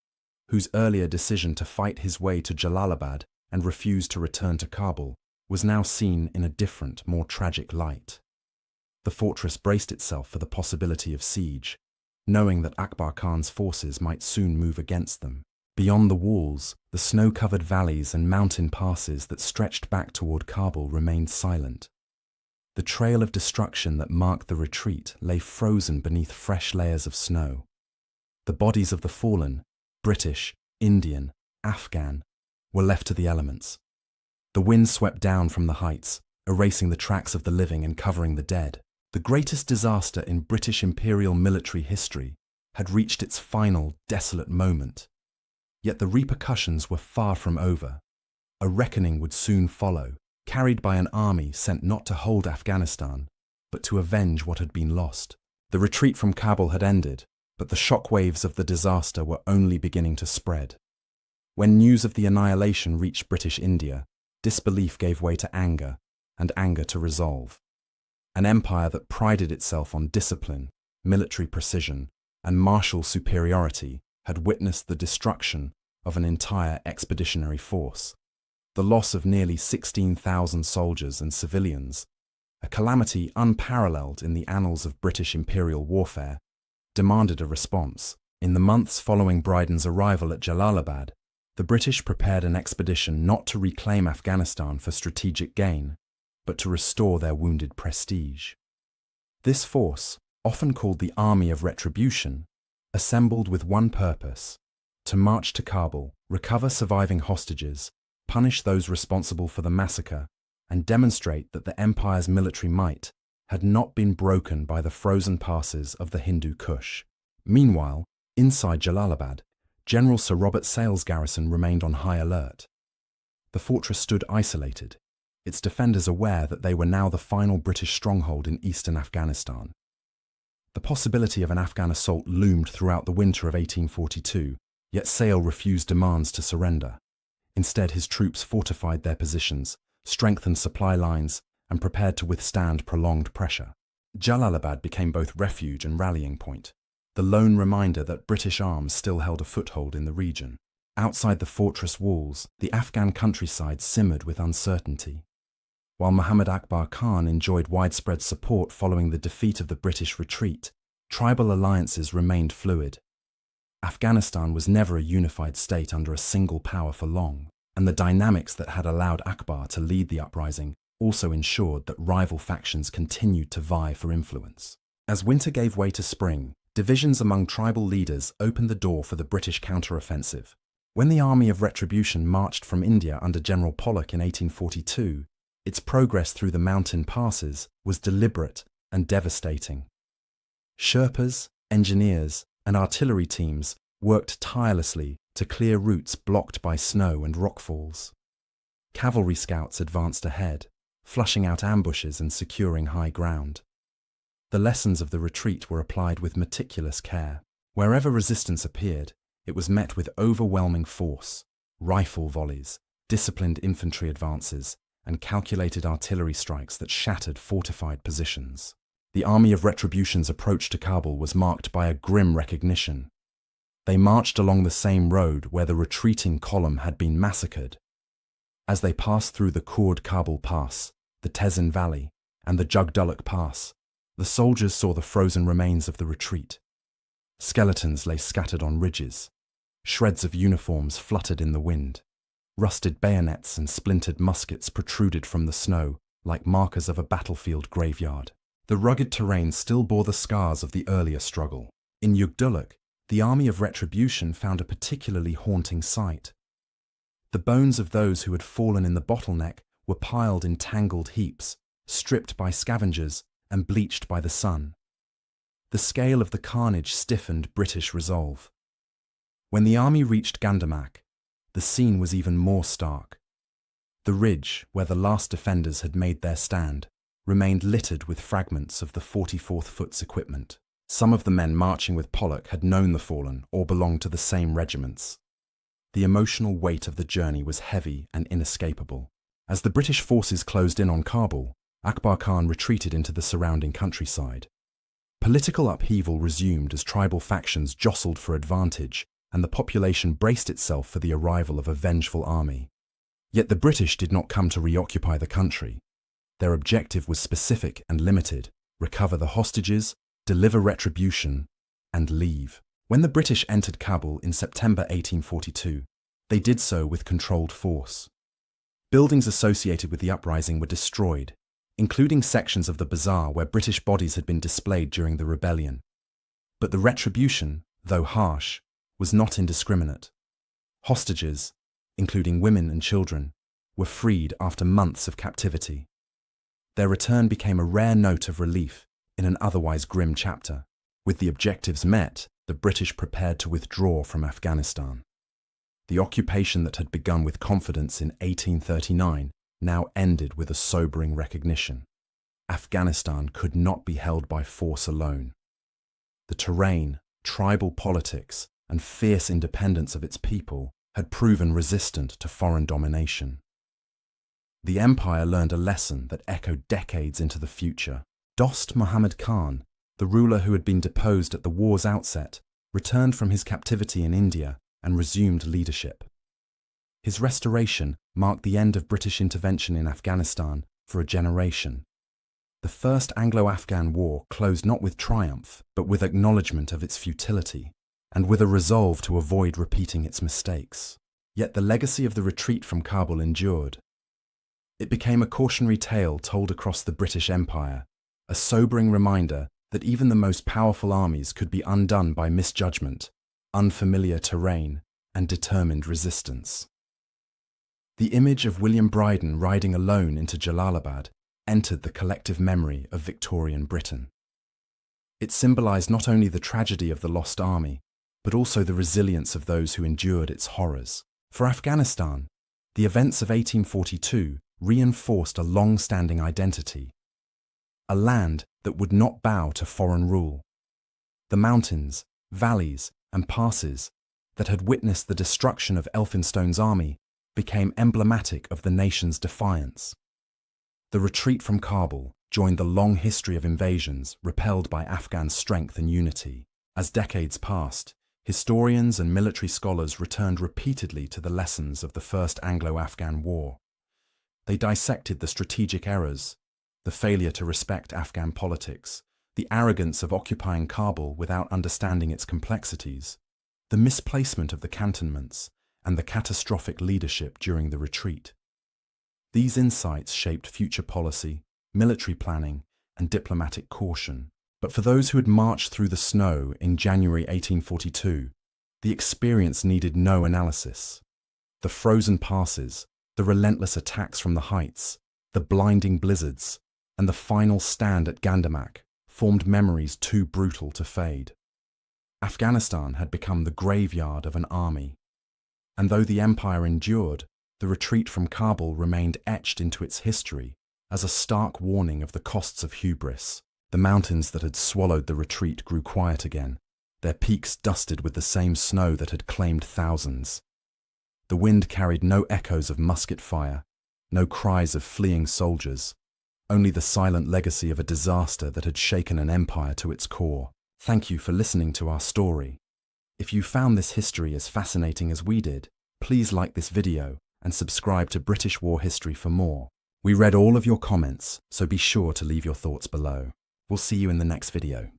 whose earlier decision to fight his way to Jalalabad and refuse to return to Kabul was now seen in a different, more tragic light. The fortress braced itself for the possibility of siege, knowing that Akbar Khan's forces might soon move against them. Beyond the walls, the snow-covered valleys and mountain passes that stretched back toward Kabul remained silent. The trail of destruction that marked the retreat lay frozen beneath fresh layers of snow. The bodies of the fallen, British, Indian, Afghan, were left to the elements. The wind swept down from the heights, erasing the tracks of the living and covering the dead. The greatest disaster in British imperial military history had reached its final, desolate moment. Yet the repercussions were far from over. A reckoning would soon follow, carried by an army sent not to hold Afghanistan, but to avenge what had been lost. The retreat from Kabul had ended, but the shockwaves of the disaster were only beginning to spread. When news of the annihilation reached British India, disbelief gave way to anger, and anger to resolve. An empire that prided itself on discipline, military precision, and martial superiority had witnessed the destruction of an entire expeditionary force. The loss of nearly 16,000 soldiers and civilians, a calamity unparalleled in the annals of British imperial warfare, demanded a response. In the months following Brydon's arrival at Jalalabad, the British prepared an expedition not to reclaim Afghanistan for strategic gain, but to restore their wounded prestige. This force, often called the Army of Retribution, assembled with one purpose: to march to Kabul, recover surviving hostages, punish those responsible for the massacre, and demonstrate that the empire's military might had not been broken by the frozen passes of the Hindu Kush. Meanwhile, inside Jalalabad, General Sir Robert Sale's garrison remained on high alert. The fortress stood isolated, its defenders aware that they were now the final British stronghold in eastern Afghanistan. The possibility of an Afghan assault loomed throughout the winter of 1842, yet Sale refused demands to surrender. Instead, his troops fortified their positions, strengthened supply lines, and prepared to withstand prolonged pressure. Jalalabad became both refuge and rallying point, the lone reminder that British arms still held a foothold in the region. Outside the fortress walls, the Afghan countryside simmered with uncertainty. While Muhammad Akbar Khan enjoyed widespread support following the defeat of the British retreat, tribal alliances remained fluid. Afghanistan was never a unified state under a single power for long, and the dynamics that had allowed Akbar to lead the uprising also ensured that rival factions continued to vie for influence. As winter gave way to spring, divisions among tribal leaders opened the door for the British counteroffensive. When the Army of Retribution marched from India under General Pollock in 1842, its progress through the mountain passes was deliberate and devastating. Sherpas, engineers, and artillery teams worked tirelessly to clear routes blocked by snow and rockfalls. Cavalry scouts advanced ahead, flushing out ambushes and securing high ground. The lessons of the retreat were applied with meticulous care. Wherever resistance appeared, it was met with overwhelming force, rifle volleys, disciplined infantry advances, and calculated artillery strikes that shattered fortified positions. The Army of Retribution's approach to Kabul was marked by a grim recognition. They marched along the same road where the retreating column had been massacred. As they passed through the Kurd Kabul Pass, the Tezin Valley, and the Jugdulluk Pass, the soldiers saw the frozen remains of the retreat. Skeletons lay scattered on ridges. Shreds of uniforms fluttered in the wind. Rusted bayonets and splintered muskets protruded from the snow like markers of a battlefield graveyard. The rugged terrain still bore the scars of the earlier struggle. In Jugdulluk, the Army of Retribution found a particularly haunting sight. The bones of those who had fallen in the bottleneck were piled in tangled heaps, stripped by scavengers and bleached by the sun. The scale of the carnage stiffened British resolve. When the army reached Gandamak, the scene was even more stark. The ridge, where the last defenders had made their stand, remained littered with fragments of the 44th Foot's equipment. Some of the men marching with Pollock had known the fallen or belonged to the same regiments. The emotional weight of the journey was heavy and inescapable. As the British forces closed in on Kabul, Akbar Khan retreated into the surrounding countryside. Political upheaval resumed as tribal factions jostled for advantage, and the population braced itself for the arrival of a vengeful army. Yet the British did not come to reoccupy the country. Their objective was specific and limited: recover the hostages, deliver retribution, and leave. When the British entered Kabul in September 1842, they did so with controlled force. Buildings associated with the uprising were destroyed, including sections of the bazaar where British bodies had been displayed during the rebellion. But the retribution, though harsh, was not indiscriminate. Hostages, including women and children, were freed after months of captivity. Their return became a rare note of relief in an otherwise grim chapter. With the objectives met, the British prepared to withdraw from Afghanistan. The occupation that had begun with confidence in 1839 now ended with a sobering recognition. Afghanistan could not be held by force alone. The terrain, tribal politics, and fierce independence of its people had proven resistant to foreign domination. The empire learned a lesson that echoed decades into the future. Dost Muhammad Khan, the ruler who had been deposed at the war's outset, returned from his captivity in India and resumed leadership. His restoration marked the end of British intervention in Afghanistan for a generation. The First Anglo-Afghan War closed not with triumph, but with acknowledgement of its futility, and with a resolve to avoid repeating its mistakes. Yet the legacy of the retreat from Kabul endured. It became a cautionary tale told across the British Empire, a sobering reminder that even the most powerful armies could be undone by misjudgment, unfamiliar terrain, and determined resistance. The image of William Bryden riding alone into Jalalabad entered the collective memory of Victorian Britain. It symbolized not only the tragedy of the lost army, but also the resilience of those who endured its horrors. For Afghanistan, the events of 1842 reinforced a long-standing identity, a land that would not bow to foreign rule. The mountains, valleys, and passes that had witnessed the destruction of Elphinstone's army became emblematic of the nation's defiance. The retreat from Kabul joined the long history of invasions repelled by Afghan strength and unity. As decades passed, historians and military scholars returned repeatedly to the lessons of the First Anglo-Afghan War. They dissected the strategic errors, the failure to respect Afghan politics, the arrogance of occupying Kabul without understanding its complexities, the misplacement of the cantonments, and the catastrophic leadership during the retreat. These insights shaped future policy, military planning, and diplomatic caution. But for those who had marched through the snow in January 1842, the experience needed no analysis. The frozen passes, the relentless attacks from the heights, the blinding blizzards, and the final stand at Gandamak formed memories too brutal to fade. Afghanistan had become the graveyard of an army. And though the empire endured, the retreat from Kabul remained etched into its history as a stark warning of the costs of hubris. The mountains that had swallowed the retreat grew quiet again, their peaks dusted with the same snow that had claimed thousands. The wind carried no echoes of musket fire, no cries of fleeing soldiers, only the silent legacy of a disaster that had shaken an empire to its core. Thank you for listening to our story. If you found this history as fascinating as we did, please like this video and subscribe to British War History for more. We read all of your comments, so be sure to leave your thoughts below. We'll see you in the next video.